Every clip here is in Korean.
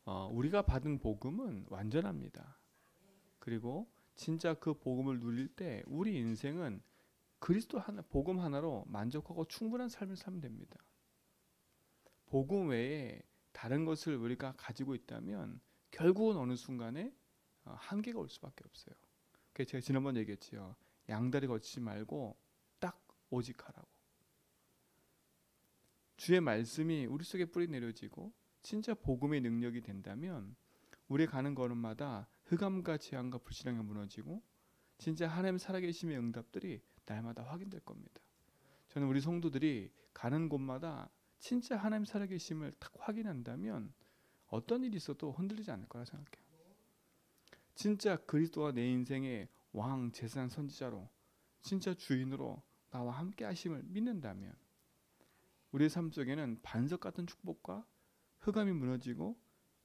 우리가 받은 복음은 완전합니다. 그리고 진짜 그 복음을 누릴 때 우리 인생은 그리스도 하나, 복음 하나로 만족하고 충분한 삶을 살면 됩니다. 복음 외에 다른 것을 우리가 가지고 있다면 결국은 어느 순간에 한계가 올 수밖에 없어요. 그래서 제가 지난번 얘기했지요. 양다리 걷지 말고 딱 오직 하라고. 주의 말씀이 우리 속에 뿌리 내려지고 진짜 복음의 능력이 된다면 우리 가는 걸음마다 흑암과 재앙과 불신앙이 무너지고 진짜 하나님 살아계심의 응답들이 날마다 확인될 겁니다. 저는 우리 성도들이 가는 곳마다 진짜 하나님 살아계심을 딱 확인한다면 어떤 일이 있어도 흔들리지 않을 거라 생각해요. 진짜 그리스도와 내 인생의 왕, 제사장, 선지자로 진짜 주인으로 나와 함께 하심을 믿는다면 우리의 삶 속에는 반석 같은 축복과 흑암이 무너지고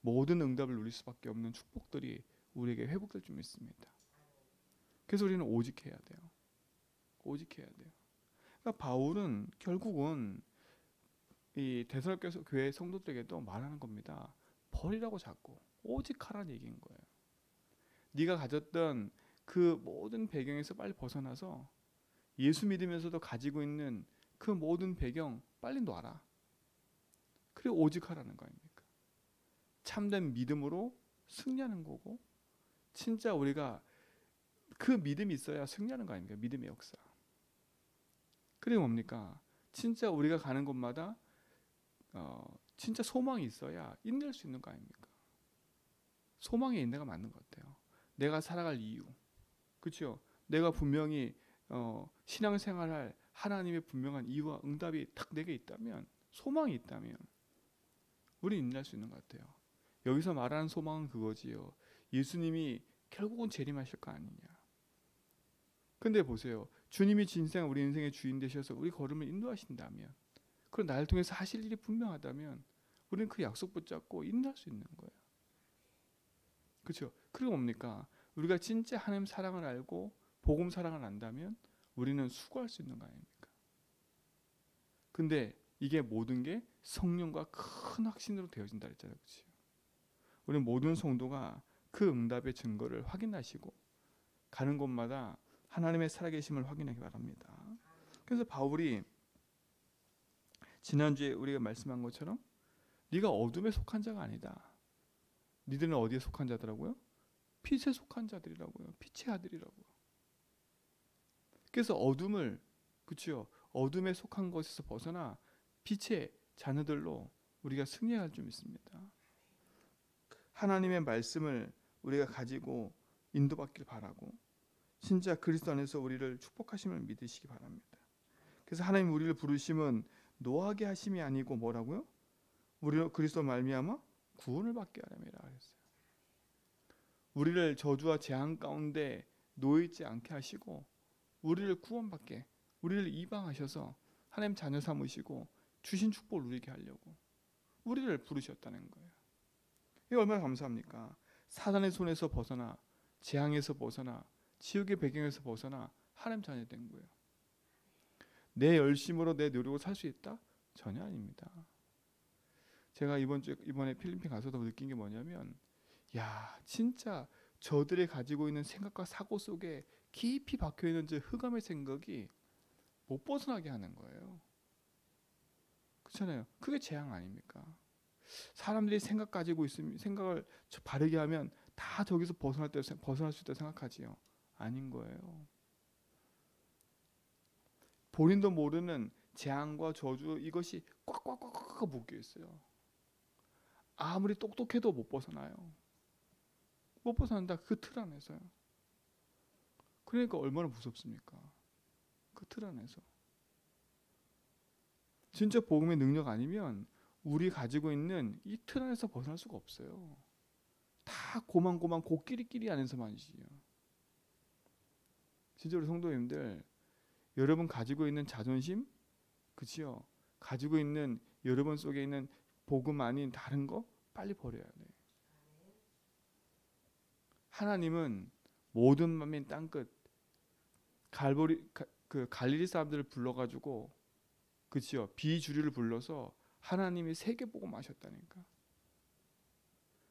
모든 응답을 누릴 수밖에 없는 축복들이 우리에게 회복될 줄 믿습니다. 그래서 우리는 오직해야 돼요. 오직해야 돼요. 그러니까 바울은 결국은 이 데살로니가 교회 성도들에게도 말하는 겁니다. 버리라고 자꾸 오직하라는 얘기인 거예요. 네가 가졌던 그 모든 배경에서 빨리 벗어나서 예수 믿으면서도 가지고 있는 그 모든 배경 빨리 놔라. 그리고 오직하라는 거 아닙니까? 참된 믿음으로 승리하는 거고 진짜 우리가 그 믿음이 있어야 승리하는 거 아닙니까? 믿음의 역사. 그리고 뭡니까? 진짜 우리가 가는 곳마다 진짜 소망이 있어야 인내할 수 있는 거 아닙니까? 소망의 인내가 맞는 것 같아요. 내가 살아갈 이유, 그렇죠? 내가 분명히 신앙생활할 하나님의 분명한 이유와 응답이 딱 내게 있다면, 소망이 있다면 우리 인내할 수 있는 것 같아요. 여기서 말하는 소망은 그거지요. 예수님이 결국은 재림하실 거 아니냐. 근데 보세요. 주님이 진생 우리 인생의 주인 되셔서 우리 걸음을 인도하신다면, 그리고 나를 통해서 하실 일이 분명하다면 우리는 그 약속 붙잡고 인도할 수 있는 거예요. 그렇죠? 그리고 뭡니까? 우리가 진짜 하나님 사랑을 알고 복음 사랑을 안다면 우리는 수고할 수 있는 거 아닙니까? 근데 이게 모든 게 성령과 큰 확신으로 되어진다 그랬잖아요. 그렇죠? 우리 모든 성도가 그 응답의 증거를 확인하시고 가는 곳마다 하나님의 살아계심을 확인하기 바랍니다. 그래서 바울이 지난주에 우리가 말씀한 것처럼 네가 어둠에 속한 자가 아니다. 니들은 어디에 속한 자더라고요? 빛에 속한 자들이라고요. 빛의 아들이라고요. 그래서 어둠을, 그렇죠? 어둠에 속한 것에서 벗어나 빛의 자녀들로 우리가 승리할 줄 믿습니다. 하나님의 말씀을 우리가 가지고 인도받길 바라고 진짜 그리스도 안에서 우리를 축복하심을 믿으시기 바랍니다. 그래서 하나님 우리를 부르심은 노하게 하심이 아니고 뭐라고요? 우리로 그리스도 말미암아 구원을 받게 하려니라 그랬어요. 우리를 저주와 재앙 가운데 놓여 있지 않게 하시고 우리를 구원받게, 우리를 이방하셔서 하나님 자녀 삼으시고 주신 축복을 누리게 하려고 우리를 부르셨다는 거예요. 이게 얼마나 감사합니까? 사단의 손에서 벗어나, 재앙에서 벗어나, 지옥의 배경에서 벗어나 하나님 자녀 된 거예요. 내 열심으로 내 노력으로 살 수 있다? 전혀 아닙니다. 제가 이번에 필리핀 가서도 느낀 게 뭐냐면, 야, 진짜 저들이 가지고 있는 생각과 사고 속에 깊이 박혀 있는 저 흑암의 생각이 못 벗어나게 하는 거예요. 그렇잖아요. 그게 재앙 아닙니까? 사람들이 생각 가지고 있으면 생각을 바르게 하면 다 저기서 벗어날 수 있다 생각하지요. 아닌 거예요. 본인도 모르는 재앙과 저주 이것이 꽉꽉꽉꽉 묶여 있어요. 아무리 똑똑해도 못 벗어나요. 못 벗어난다. 그 틀 안에서요. 그러니까 얼마나 무섭습니까? 그 틀 안에서. 진짜 복음의 능력 아니면 우리 가지고 있는 이 틀 안에서 벗어날 수가 없어요. 다 고만고만 고끼리끼리 안에서만이지요. 진짜 우리 성도님들, 여러분 가지고 있는 자존심, 그치요? 가지고 있는 여러분 속에 있는 복음 아닌 다른 거 빨리 버려야 돼. 하나님은 모든 만민 땅끝 갈릴리 사람들을 불러가지고, 그치요? 비주류를 불러서 하나님이 세계 복음 하셨다니까.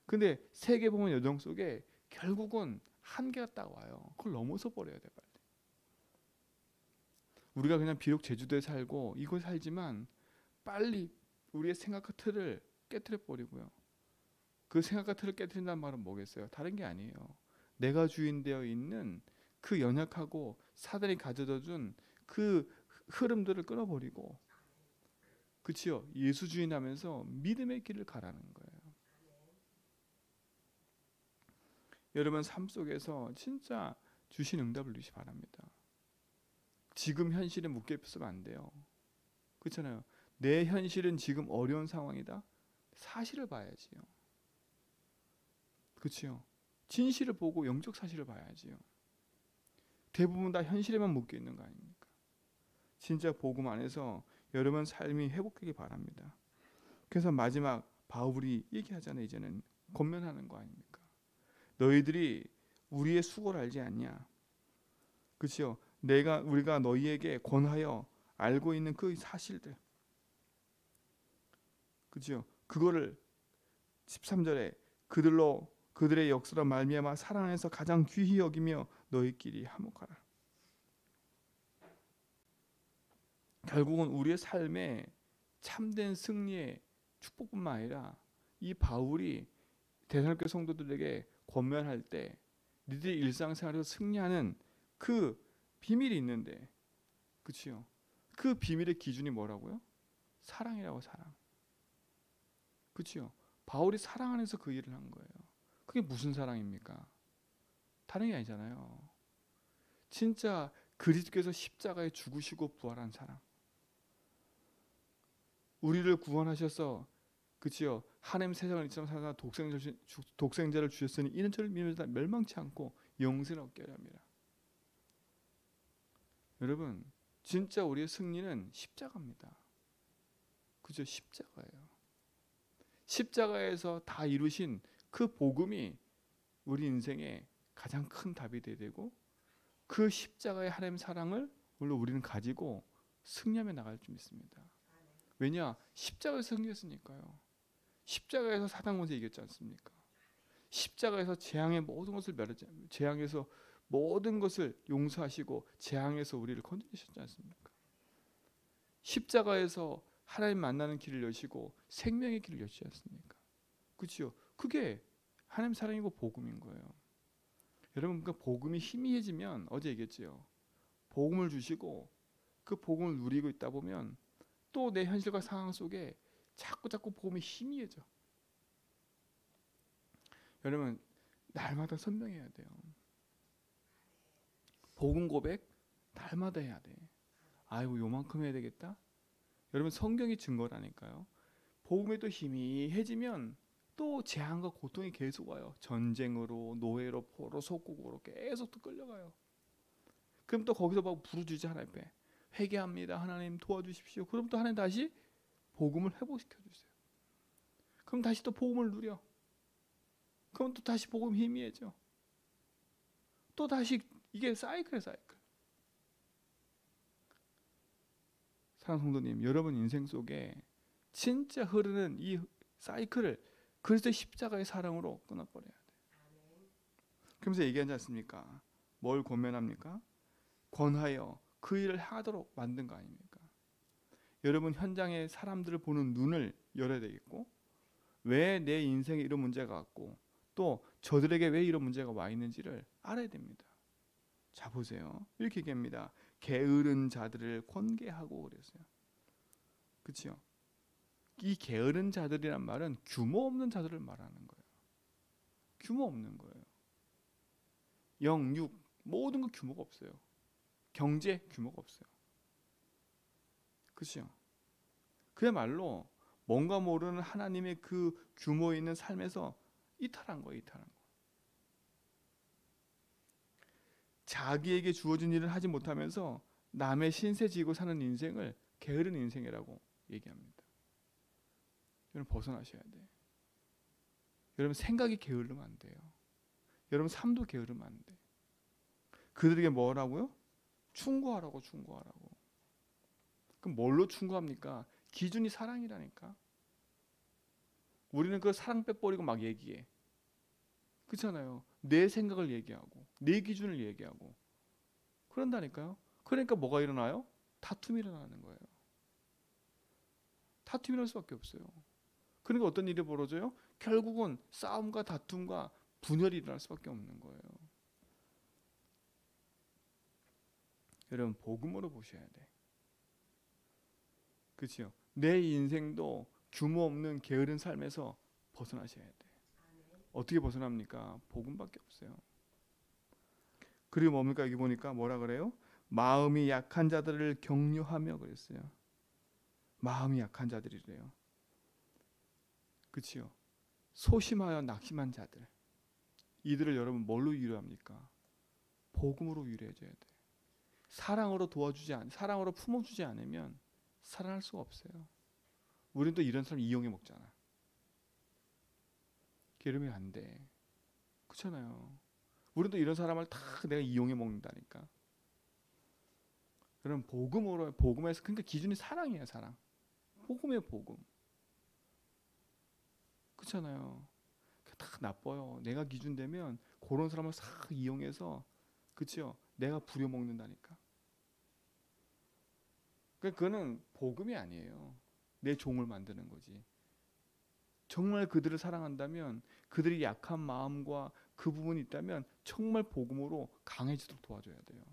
근데 세계복음 여정 속에 결국은 한계가 딱 와요. 그걸 넘어서 버려야 돼 빨리. 우리가 그냥 비록 제주도에 살고 이곳에 살지만 빨리 우리의 생각과 틀을 깨트려 버리고요. 그 생각과 틀을 깨트린다는 말은 뭐겠어요? 다른 게 아니에요. 내가 주인되어 있는 그 연약하고 사단이 가져다 준 그 흐름들을 끊어버리고, 그치요? 예수 주인하면서 믿음의 길을 가라는 거예요. 여러분 삶 속에서 진짜 주신 응답을 누리시 바랍니다. 지금 현실에 묶여 있으면 안 돼요. 그렇잖아요. 내 현실은 지금 어려운 상황이다. 사실을 봐야지요. 그렇죠. 진실을 보고 영적 사실을 봐야지요. 대부분 다 현실에만 묶여 있는 거 아닙니까? 진짜 복음 안에서 여러분 삶이 회복되기 바랍니다. 그래서 마지막 바울이 얘기하잖아요. 이제는 권면하는 거 아닙니까? 너희들이 우리의 수고를 알지 않냐? 그렇죠. 우리가 너희에게 권하여 알고 있는 그 사실들, 그렇죠. 그거를 13절에 그들의 역사로 말미암아 사랑 안에서 가장 귀히 여기며 너희끼리 화목하라. 결국은 우리의 삶에 참된 승리의 축복뿐만 아니라 이 바울이 데살로니가 성도들에게 권면할 때 니들이 일상생활에서 승리하는 그 비밀이 있는데, 그렇죠? 그 비밀의 기준이 뭐라고요? 사랑이라고. 사랑. 그렇죠? 바울이 사랑 안에서 그 일을 한 거예요. 그게 무슨 사랑입니까? 다른 게 아니잖아요. 진짜 그리스도께서 십자가에 죽으시고 부활한 사랑. 우리를 구원하셔서, 그치요, 하나님 세상을 이처럼 사사 독생자를 주셨으니 이는 저를 믿는 자 멸망치 않고 영생을 얻게 하려 함이라. 여러분 진짜 우리의 승리는 십자가입니다. 그죠? 십자가예요. 십자가에서 다 이루신 그 복음이 우리 인생의 가장 큰 답이 되야 되고, 그 십자가의 하나님 사랑을 물론 우리는 가지고 승리하며 나갈 줄 믿습니다. 왜냐? 십자가에서 승리했으니까요. 십자가에서 사단 권세 이겼지 않습니까? 십자가에서 재앙의 모든 것을 재앙에서 모든 것을 용서하시고 재앙에서 우리를 건져주셨지 않습니까? 십자가에서 하나님 만나는 길을 여시고 생명의 길을 여시지 않습니까? 그렇죠? 그게 하나님 사랑이고 복음인 거예요. 여러분 그 복음이 희미해지면, 어제 얘기했죠. 복음을 주시고 그 복음을 누리고 있다 보면 또 내 현실과 상황 속에 자꾸 복음이 희미해져. 여러분 날마다 선명해야 돼요. 복음 고백 날마다 해야 돼. 아이고 요만큼 해야 되겠다. 여러분 성경이 증거라니까요. 복음이 또 희미해지면 또 재앙과 고통이 계속 와요. 전쟁으로, 노예로, 포로, 속국으로 계속 또 끌려가요. 그럼 또 거기서 막 부르짖지 하나님 앞에 회개합니다. 하나님 도와주십시오. 그럼 또 하나님 다시 복음을 회복시켜 주세요. 그럼 다시 또 복음을 누려. 그럼 또 다시 복음 희미해져. 또 다시 이게 사이클이에요. 사이클. 사랑하는 성도님, 여러분 인생 속에 진짜 흐르는 이 사이클을 그리스도의 십자가의 사랑으로 끊어버려야 돼. 그러면서 얘기하지 않습니까? 뭘 권면합니까? 권하여 그 일을 하도록 만든 거 아닙니까? 여러분 현장에 사람들을 보는 눈을 열어야 되겠고, 왜 내 인생에 이런 문제가 왔고 또 저들에게 왜 이런 문제가 와 있는지를 알아야 됩니다. 자 보세요. 이렇게 얘기합니다. 게으른 자들을 권계하고 그랬어요. 그렇죠? 이 게으른 자들이란 말은 규모 없는 자들을 말하는 거예요. 규모 없는 거예요. 영, 육 모든 거 규모가 없어요. 경제 규모가 없어요. 그렇죠? 그야말로 뭔가 모르는 하나님의 그 규모 있는 삶에서 이탈한 거예요. 이탈한 거. 자기에게 주어진 일을 하지 못하면서 남의 신세 지고 사는 인생을 게으른 인생이라고 얘기합니다. 여러분 벗어나셔야 돼요. 여러분 생각이 게으르면 안 돼요. 여러분 삶도 게으르면 안 돼. 그들에게 뭐라고요? 충고하라고. 그럼 뭘로 충고합니까? 기준이 사랑이라니까. 우리는 그 사랑 빼버리고 막 얘기해. 그렇잖아요. 내 생각을 얘기하고 내 기준을 얘기하고 그런다니까요. 그러니까 뭐가 일어나요? 다툼이 일어나는 거예요. 다툼이 일어날 수밖에 없어요. 그러니까 어떤 일이 벌어져요? 결국은 싸움과 다툼과 분열이 일어날 수밖에 없는 거예요. 여러분 복음으로 보셔야 돼. 그렇죠? 내 인생도 규모 없는 게으른 삶에서 벗어나셔야 돼. 어떻게 벗어납니까? 복음밖에 없어요. 그리고 뭡니까? 여기 보니까 뭐라 그래요? 마음이 약한 자들을 격려하며 그랬어요. 마음이 약한 자들이래요. 그렇죠? 소심하여 낙심한 자들. 이들을 여러분 뭘로 위로합니까? 복음으로 위로해줘야 돼. 사랑으로 사랑으로 품어주지 않으면 살아날 수가 없어요. 우리는 또 이런 사람 이용해 먹잖아. 그러면 안 돼. 그렇잖아요. 우리는 또 이런 사람을 다 내가 이용해 먹는다니까. 그럼 복음에서 그러니까 기준이 사랑이에요, 사랑. 복음이에요, 복음. 그렇잖아요. 다 나빠요. 내가 기준 되면 그런 사람을 싹 이용해서 그렇죠? 내가 부려먹는다니까. 그러니까 그거는 복음이 아니에요. 내 종을 만드는 거지. 정말 그들을 사랑한다면 그들이 약한 마음과 그 부분이 있다면 정말 복음으로 강해지도록 도와줘야 돼요.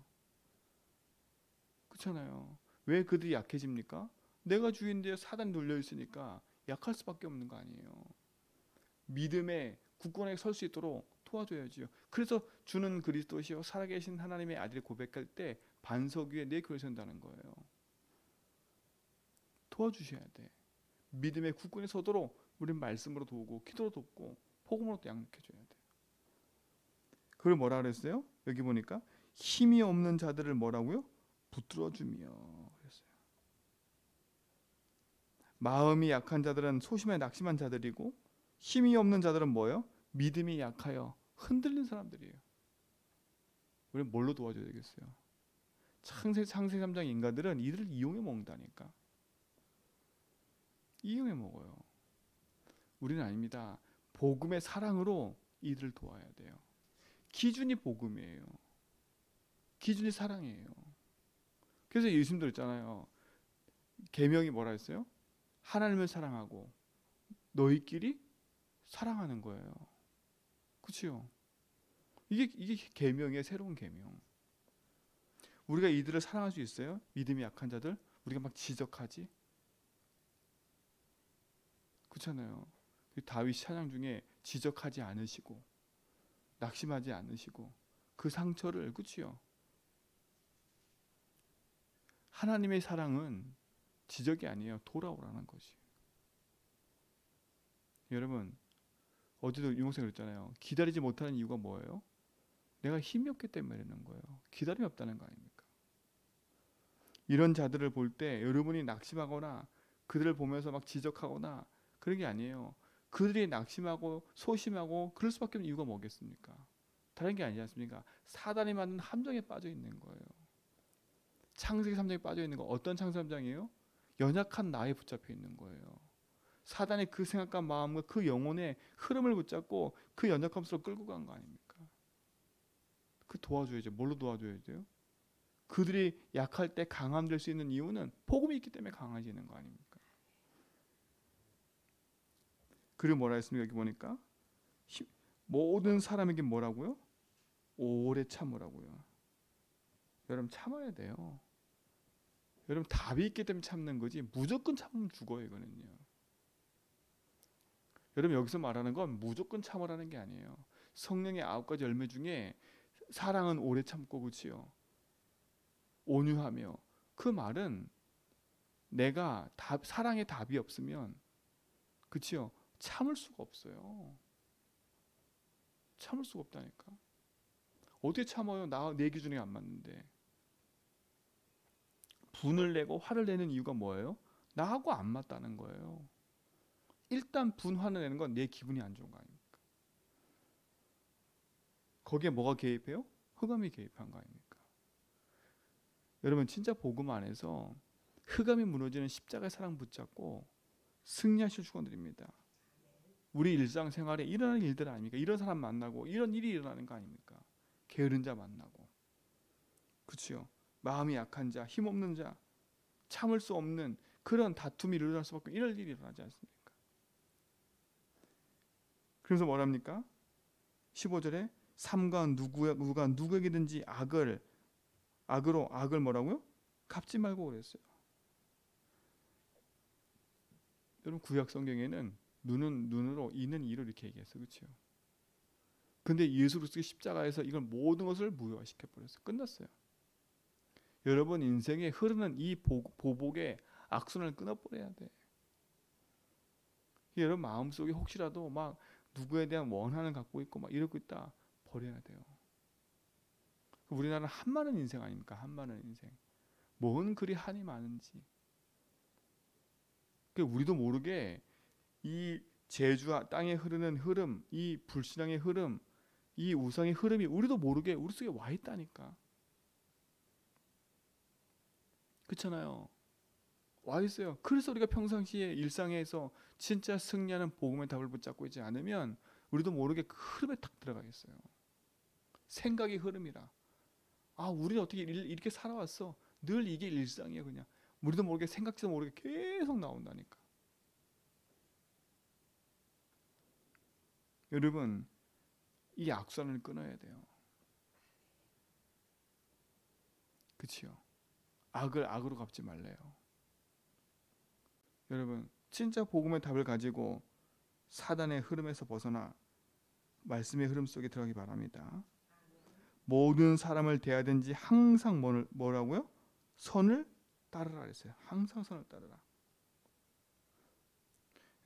그렇잖아요. 왜 그들이 약해집니까? 내가 주인데 사단이 눌려 있으니까 약할 수밖에 없는 거 아니에요. 믿음의 굳건하게 설 수 있도록 도와줘야지요. 그래서 주는 그리스도시요 살아계신 하나님의 아들이 고백할 때 반석 위에 내 교회 선다는 거예요. 도와주셔야 돼. 믿음의 굳건히 서도록 우리는 말씀으로 도우고 기도로 돕고 복음으로 또 양육해줘야 돼. 그걸 뭐라 그랬어요? 여기 보니까 힘이 없는 자들을 뭐라고요? 붙들어주며 그랬어요. 마음이 약한 자들은 소심해 낙심한 자들이고 힘이 없는 자들은 뭐예요? 믿음이 약하여 흔들린 사람들이에요. 우리는 뭘로 도와줘야 되겠어요? 창세 3장 인간들은 이들을 이용해 먹는다니까. 이용해 먹어요. 우리는 아닙니다. 복음의 사랑으로 이들을 도와야 돼요. 기준이 복음이에요. 기준이 사랑이에요. 그래서 예수님도 있잖아요. 계명이 뭐라 했어요? 하나님을 사랑하고 너희끼리 사랑하는 거예요. 그렇죠? 이게 계명이에요. 새로운 계명. 우리가 이들을 사랑할 수 있어요? 믿음이 약한 자들 우리가 막 지적하지? 그렇잖아요. 다윗 찬양 중에 지적하지 않으시고 낙심하지 않으시고 그 상처를 그치요. 하나님의 사랑은 지적이 아니에요. 돌아오라는 것이. 여러분 어제도 유목사님 그랬잖아요. 기다리지 못하는 이유가 뭐예요? 내가 힘이 없기 때문에 그러는 거예요. 기다림이 없다는 거 아닙니까? 이런 자들을 볼 때 여러분이 낙심하거나 그들을 보면서 막 지적하거나 그런 게 아니에요. 그들이 낙심하고 소심하고 그럴 수밖에 없는 이유가 뭐겠습니까? 다른 게 아니지 않습니까? 사단이 만든 함정에 빠져 있는 거예요. 창세기 3장에 빠져 있는 거 어떤 창세기 3장이에요? 연약한 나에 붙잡혀 있는 거예요. 사단이 그 생각과 마음과 그 영혼의 흐름을 붙잡고 그 연약함 속으로 끌고 간 거 아닙니까? 그 도와줘야죠. 뭘로 도와줘야 돼요? 그들이 약할 때 강함될 수 있는 이유는 복음이 있기 때문에 강해지는 거 아닙니까? 그리고 뭐라 했습니까? 여기 보니까 모든 사람에게 뭐라고요? 오래 참으라고요. 여러분 참아야 돼요. 여러분 답이 있기 때문에 참는 거지 무조건 참으면 죽어요. 이거는요. 여러분 여기서 말하는 건 무조건 참으라는 게 아니에요. 성령의 9가지 열매 중에 사랑은 오래 참고 그치요. 온유하며 그 말은 내가 사랑의 답이 없으면 그치요. 참을 수가 없어요. 참을 수가 없다니까. 어떻게 참아요? 내 기준이 안 맞는데. 분을 내고 화를 내는 이유가 뭐예요? 나하고 안 맞다는 거예요. 일단 화를 내는 건 내 기분이 안 좋은 거 아닙니까? 거기에 뭐가 개입해요? 흑암이 개입한 거 아닙니까? 여러분 진짜 복음 안에서 흑암이 무너지는 십자가의 사랑 붙잡고 승리하실 축원드립니다. 우리 일상생활에 일어나는 일들 아닙니까? 이런 사람 만나고 이런 일이 일어나는 거 아닙니까? 게으른 자 만나고, 그렇죠? 마음이 약한 자, 힘없는 자, 참을 수 없는 그런 다툼이 일어날 수밖에, 이런 일이 일어나지 않습니까? 그래서 뭐랍니까? 15절에 삼가 누가 누구에게든지 악을 뭐라고요? 갚지 말고 그랬어요. 여러분, 구약 성경에는 눈은 눈으로, 이는 이로 이렇게 얘기했어요. 그렇죠? 근데 예수 그리스도의 십자가에서 이걸 모든 것을 무효화시켜 버렸어요. 끝났어요. 여러분 인생에 흐르는 이 보복의 악순환을 끊어버려야 돼. 여러분 마음속에 혹시라도 막 누구에 대한 원한을 갖고 있고 막 이러고 있다, 버려야 돼요. 우리나라는 한많은 인생 아닙니까? 한많은 인생. 뭔 그리 한이 많은지. 우리도 모르게 이 제주 땅에 흐르는 흐름, 이 불신앙의 흐름, 이 우상의 흐름이 우리도 모르게 우리 속에 와 있다니까. 그렇잖아요. 와 있어요. 그래서 우리가 평상시에 일상에서 진짜 승리하는 복음의 답을 붙잡고 있지 않으면 우리도 모르게 그 흐름에 탁 들어가겠어요. 생각의 흐름이라. 아, 우리는 어떻게 이렇게 살아왔어. 늘 이게 일상이에요. 그냥 우리도 모르게, 생각지도 모르게 계속 나온다니까. 여러분, 이 악순환을 끊어야 돼요. 그치요? 악을 악으로 갚지 말래요. 여러분, 진짜 복음의 답을 가지고 사단의 흐름에서 벗어나 말씀의 흐름 속에 들어가기 바랍니다. 모든 사람을 대하든지 항상 뭐라고요? 선을 따르라 그랬어요. 항상 선을 따르라.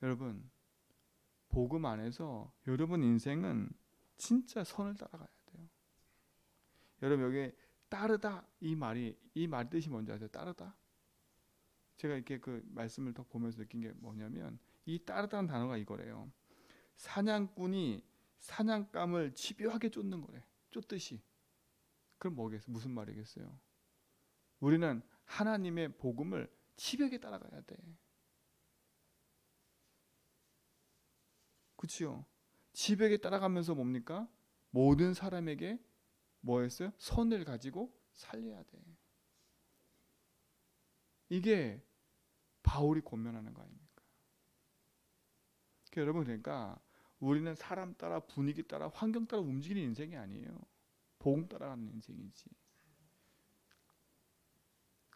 여러분, 복음 안에서 여러분 인생은 진짜 선을 따라가야 돼요. 여러분, 여기 따르다, 이 말이 뜻이 뭔지 아세요? 따르다. 제가 이렇게 그 말씀을 더 보면서 느낀 게 뭐냐면, 이 따르다는 단어가 이거래요. 사냥꾼이 사냥감을 집요하게 쫓는 거래. 쫓듯이. 그럼 뭐겠어요? 무슨 말이겠어요? 우리는 하나님의 복음을 집요하게 따라가야 돼. 그치요? 집요하게 따라가면서 뭡니까? 모든 사람에게 뭐였어요? 선을 가지고 살려야 돼. 이게 바울이 권면하는 거 아닙니까? 여러분, 그러니까 우리는 사람 따라, 분위기 따라, 환경 따라 움직이는 인생이 아니에요. 복음 따라가는 인생이지.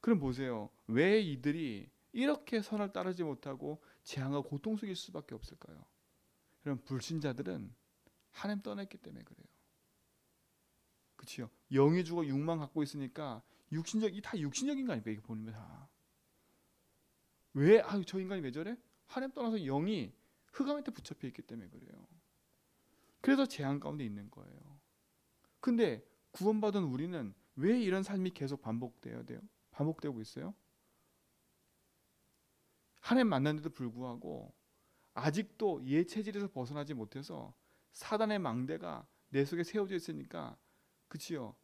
그럼 보세요. 왜 이들이 이렇게 선을 따르지 못하고 재앙과 고통 속일 수밖에 없을까요? 여러분, 불신자들은 하나님 떠났기 때문에 그래요. 그렇죠? 영이 죽어 육만 갖고 있으니까 다 육신적인 거 아닙니까? 이게 보면 다. 왜? 저 인간이 왜 저래? 하나님 떠나서 영이 흑암한테 붙잡혀 있기 때문에 그래요. 그래서 재앙 가운데 있는 거예요. 근데 구원받은 우리는 왜 이런 삶이 계속 반복되고 있어요? 하나님 만났는데도 불구하고 아직도 옛 체질에서 벗어나지 못해서 사단의 망대가 내 속에 세워져 있으니까, 그치요?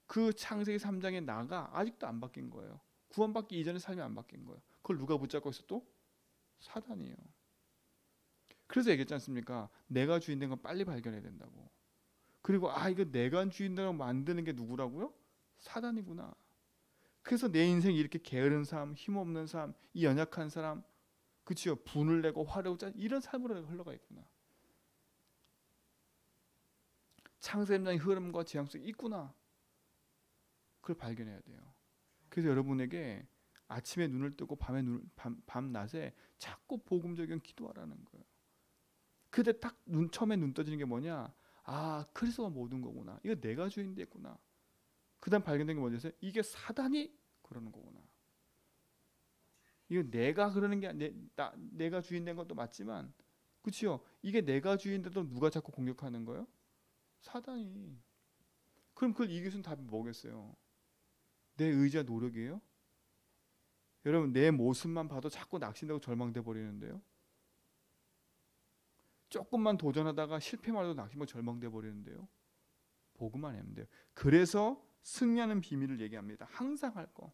그 창세기 3장의 나가 아직도 안 바뀐 거예요. 구원받기 이전의 삶이 안 바뀐 거예요. 그걸 누가 붙잡고 있어 또? 사단이에요. 그래서 얘기했지 않습니까? 내가 주인된 건 빨리 발견해야 된다고. 그리고 이거 내가 주인되라고 만드는 게 누구라고요? 사단이구나. 그래서 내 인생이 이렇게 게으른 삶, 힘없는 삶, 이 연약한 사람, 그치요? 분을 내고 화를 내고 이런 삶으로 흘러가 있구나. 창세전의 흐름과 재앙 속에 있구나. 그걸 발견해야 돼요. 그래서 여러분에게 아침에 눈을 뜨고 밤낮에 자꾸 복음적인 기도하라는 거예요. 그때 딱 처음에 눈 떠지는 게 뭐냐? 그리스도가 모든 거구나. 이거 내가 주인 됐구나. 그 다음 발견된 게 뭐였어요? 이게 사단이 그러는 거구나. 이거 내가 그러는 게 내가 주인 된 것도 맞지만, 그치요? 이게 내가 주인돼도 누가 자꾸 공격하는 거예요? 사단이. 그럼 그걸 이길 수 있는 답이 뭐겠어요? 내 의지와 노력이에요? 여러분, 내 모습만 봐도 자꾸 낙심되고 절망돼 버리는데요. 조금만 도전하다가 실패만 해도 낙심하고 절망돼 버리는데요. 복음만 하면 돼요. 그래서 승리하는 비밀을 얘기합니다. 항상 할 거.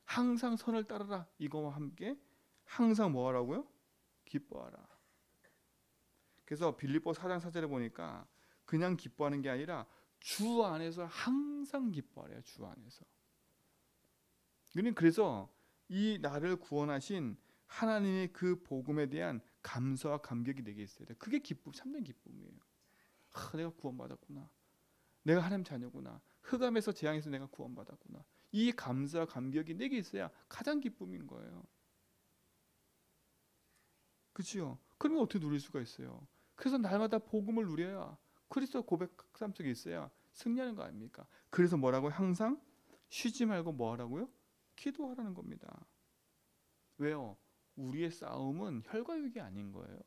항상 선을 따르라. 이거와 함께 항상 뭐 하라고요? 기뻐하라. 그래서 빌립보 4장 4절에 보니까 그냥 기뻐하는 게 아니라 주 안에서 항상 기뻐하래요. 주 안에서. 그래서 이 나를 구원하신 하나님의 그 복음에 대한 감사와 감격이 내게 있어야 돼. 그게 기쁨, 참된 기쁨이에요. 내가 구원받았구나. 내가 하나님 자녀구나. 흑암에서 재앙에서 내가 구원받았구나. 이 감사와 감격이 내게 있어야 가장 기쁨인 거예요. 그렇죠? 그러면 어떻게 누릴 수가 있어요? 그래서 날마다 복음을 누려야 그리스도 고백 삶 속에 있어야 승리하는 거 아닙니까? 그래서 뭐라고 항상 쉬지 말고 뭐 하라고요? 기도하라는 겁니다. 왜요? 우리의 싸움은 혈과 육이 아닌 거예요.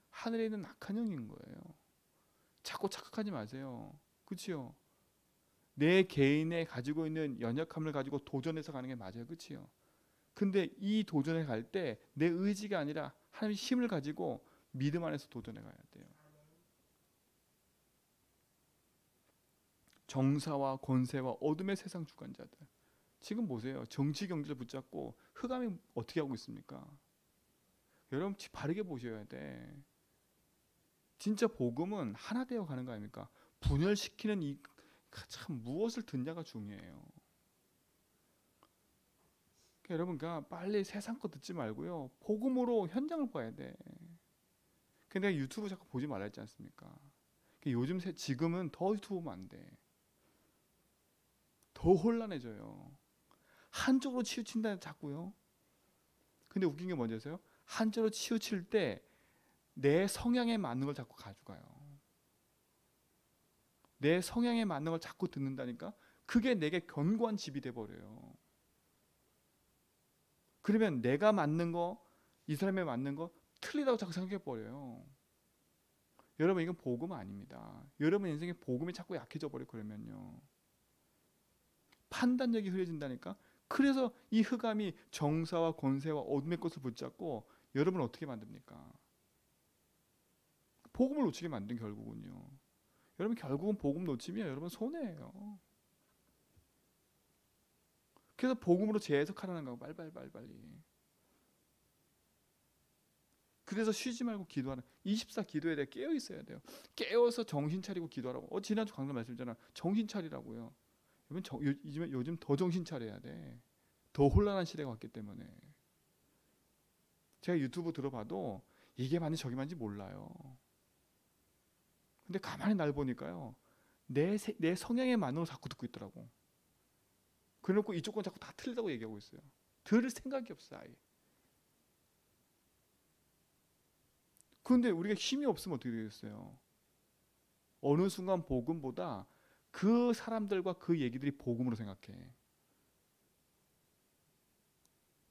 하늘에 있는 악한 영인 거예요. 자꾸 착각하지 마세요. 그렇죠? 내 개인에 가지고 있는 연약함을 가지고 도전해서 가는 게 맞아요. 그렇죠? 근데 이 도전에 갈 때 내 의지가 아니라 하나님의 힘을 가지고 믿음 안에서 도전해 가야 돼요. 정사와 권세와 어둠의 세상 주관자들. 지금 보세요. 정치 경제를 붙잡고 흑암이 어떻게 하고 있습니까? 여러분 바르게 보셔야 돼. 진짜 복음은 하나 되어 가는 거 아닙니까? 분열시키는 이 참 무엇을 듣냐가 중요해요. 그러니까 여러분 빨리 세상 거 듣지 말고요. 복음으로 현장을 봐야 돼. 근데 내가 유튜브 자꾸 보지 말라 했지 않습니까? 요즘 지금은 더 유튜브 보면 안 돼. 더 혼란해져요. 한쪽으로 치우친다 자꾸요. 근데 웃긴 게 뭔지 아세요? 한쪽으로 치우칠 때 내 성향에 맞는 걸 자꾸 가져가요. 내 성향에 맞는 걸 자꾸 듣는다니까? 그게 내게 견고한 집이 돼버려요. 그러면 내가 맞는 거, 이 사람에 맞는 거 틀리다고 자꾸 생각해버려요. 여러분 이건 복음 아닙니다. 여러분 인생에 복음이 자꾸 약해져 버려 그러면요. 판단력이 흐려진다니까? 그래서 이 흑암이 정사와 권세와 어둠의 것을 붙잡고 여러분을 어떻게 만듭니까? 복음을 놓치게 만든 결국은요. 여러분 결국은 복음 놓치면 여러분 손해예요. 그래서 복음으로 재해석하라는 거고 빨리. 그래서 쉬지 말고 기도하는 24 기도에 대해 깨어 있어야 돼요. 깨어서 정신 차리고 기도하라고. 지난주 강단 말씀드렸잖아. 정신 차리라고요. 요즘 더 정신 차려야 돼. 더 혼란한 시대가 왔기 때문에. 제가 유튜브 들어봐도 이게 맞는지 저게 맞는지 몰라요. 근데 가만히 날 보니까요. 내 성향에 맞는 걸 자꾸 듣고 있더라고. 그래놓고 이쪽 건 자꾸 다 틀리다고 얘기하고 있어요. 들을 생각이 없어 아예. 그런데 우리가 힘이 없으면 어떻게 되겠어요? 어느 순간 복음보다 그 사람들과 그 얘기들이 복음으로 생각해.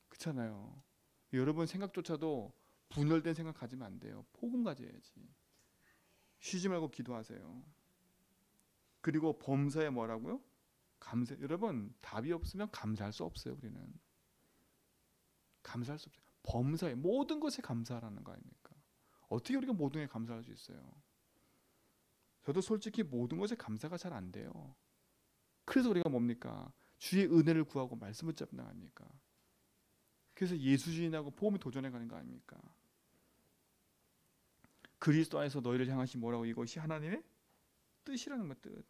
그렇잖아요. 여러분 생각조차도 분열된 생각 가지면 안 돼요. 복음 가져야지. 쉬지 말고 기도하세요. 그리고 범사에 뭐라고요? 감사. 여러분 답이 없으면 감사할 수 없어요. 우리는 감사할 수 없어요. 범사에 모든 것에 감사하라는 거 아닙니까? 어떻게 우리가 모든 게 감사할 수 있어요? 저도 솔직히 모든 것에 감사가 잘 안 돼요. 그래서 우리가 뭡니까? 주의 은혜를 구하고 말씀을 붙잡는 거 아닙니까? 그래서 예수주의하고 복음에 도전해가는 거 아닙니까? 그리스도 안에서 너희를 향하신 뭐라고? 이것이 하나님의 뜻이라는 것 뜻.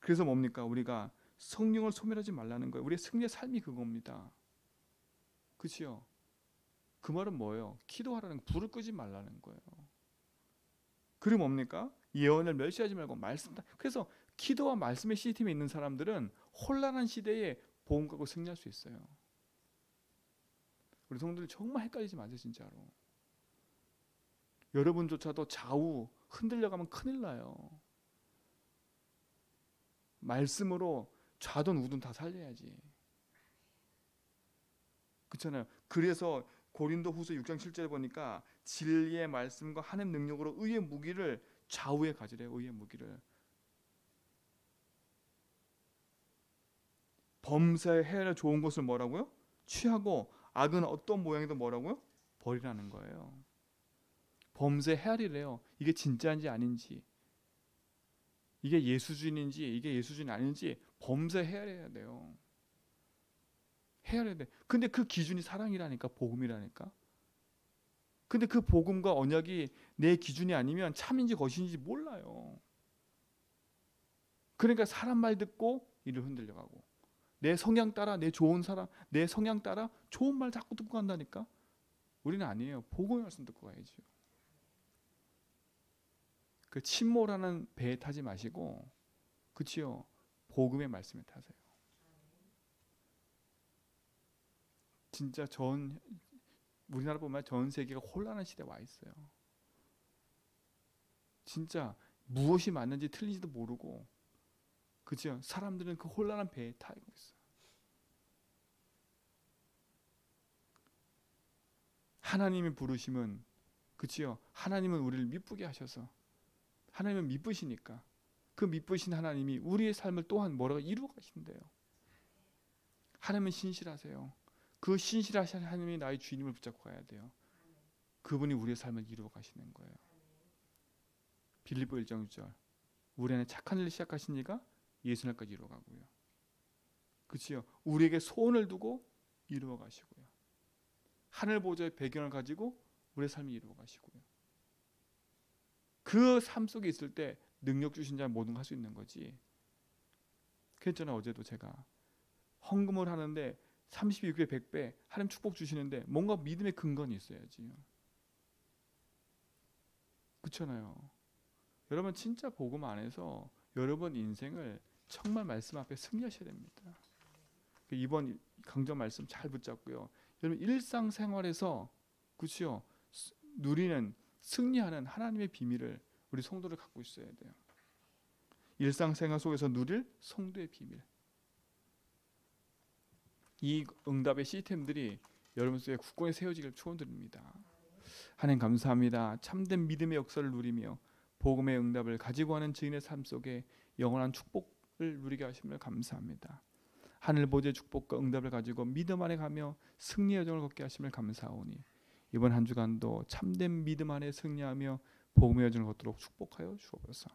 그래서 뭡니까? 우리가 성령을 소멸하지 말라는 거예요. 우리의 승리의 삶이 그겁니다. 그렇죠? 그 말은 뭐예요? 기도하라는 거, 불을 끄지 말라는 거예요. 그리고 뭡니까? 예언을 멸시하지 말고 말씀. 그래서 기도와 말씀의 시스템에 있는 사람들은 혼란한 시대에 복음 갖고 승리할 수 있어요. 우리 성도들 정말 헷갈리지 마세요, 진짜로. 여러분조차도 좌우 흔들려가면 큰일 나요. 말씀으로 좌든 우든 다 살려야지. 그렇잖아요. 그래서 고린도후서 6장 7절에 보니까 진리의 말씀과 하나님 능력으로 의의 무기를 좌우에 가지래요. 의의 무기를. 범사에 해야 좋은 것을 뭐라고요? 취하고 악은 어떤 모양이든 뭐라고요? 버리라는 거예요. 범사에 헤아리래요. 이게 진짜인지 아닌지, 이게 예수주의인지 이게 예수주의 아닌지 범사에 헤아려야 돼요. 헤아려야 돼. 근데 그 기준이 사랑이라니까, 복음이라니까. 근데 그 복음과 언약이 내 기준이 아니면 참인지 거짓인지 몰라요. 그러니까 사람 말 듣고 이를 흔들려가고, 내 성향 따라, 내 좋은 사람, 내 성향 따라 좋은 말 자꾸 듣고 간다니까. 우리는 아니에요. 복음의 말씀 듣고 가야죠. 그 침몰하는 배에 타지 마시고, 그치요? 복음의 말씀에 타세요. 진짜 우리나라 보면 전 세계가 혼란한 시대에 와 있어요. 진짜 무엇이 맞는지 틀린지도 모르고, 그죠? 사람들은 그 혼란한 배에 타고 있어요. 하나님의 부르심은, 그치요? 하나님은 우리를 미쁘게 하셔서, 하나님은 미쁘시니까 그 미쁘신 하나님이 우리의 삶을 또한 뭐라고 이루어 가신대요. 하나님은 신실하세요. 그 신실하신 하나님이 나의 주인임을 붙잡고 가야 돼요. 그분이 우리의 삶을 이루어 가시는 거예요. 빌립보 1장 6절, 우리 안에 착한 일을 시작하신 이가 예수날까지 이루어 가고요. 그치요? 우리에게 소원을 두고 이루어 가시고요. 하늘 보좌의 배경을 가지고 우리의 삶을 이루어 가시고요. 그 삶 속에 있을 때 능력 주신 자 모든 걸 할 수 있는 거지. 그랬잖아요. 어제도 제가 헌금을 하는데 32배 100배 하나님 축복 주시는데 뭔가 믿음의 근거는 있어야지요. 그렇잖아요. 여러분 진짜 복음 안에서 여러분 인생을 정말 말씀 앞에 승리하셔야 됩니다. 이번 강정 말씀 잘 붙잡고요. 여러분 일상생활에서, 그렇죠? 누리는, 승리하는 하나님의 비밀을 우리 성도를 갖고 있어야 돼요. 일상생활 속에서 누릴 성도의 비밀. 이 응답의 시스템들이 여러분 속에 굳건히 세워지길 축원드립니다. 하나님 감사합니다. 참된 믿음의 역사를 누리며 복음의 응답을 가지고 하는 증인의 삶 속에 영원한 축복을 누리게 하심을 감사합니다. 하늘 보좌의 축복과 응답을 가지고 믿음 안에 가며 승리의 여정을 걷게 하심을 감사하오니 이번 한 주간도 참된 믿음 안에 승리하며 복음의 여정을 걷도록 축복하여 주옵소서.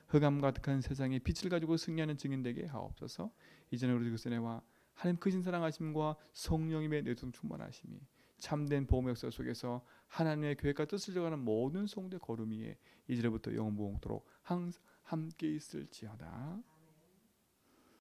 흑암 가득한 세상에 빛을 가지고 승리하는 증인 되게 하옵소서. 이전에 우리 그리스도와 하나님 크신 사랑하심과 성령님의 내통 충만하심이 참된 복음의 역사 속에서 하나님의 계획과 뜻을 이루어가는 모든 성도의 걸음 위에 이제부터 영원토록 항상 함께 있을지어다.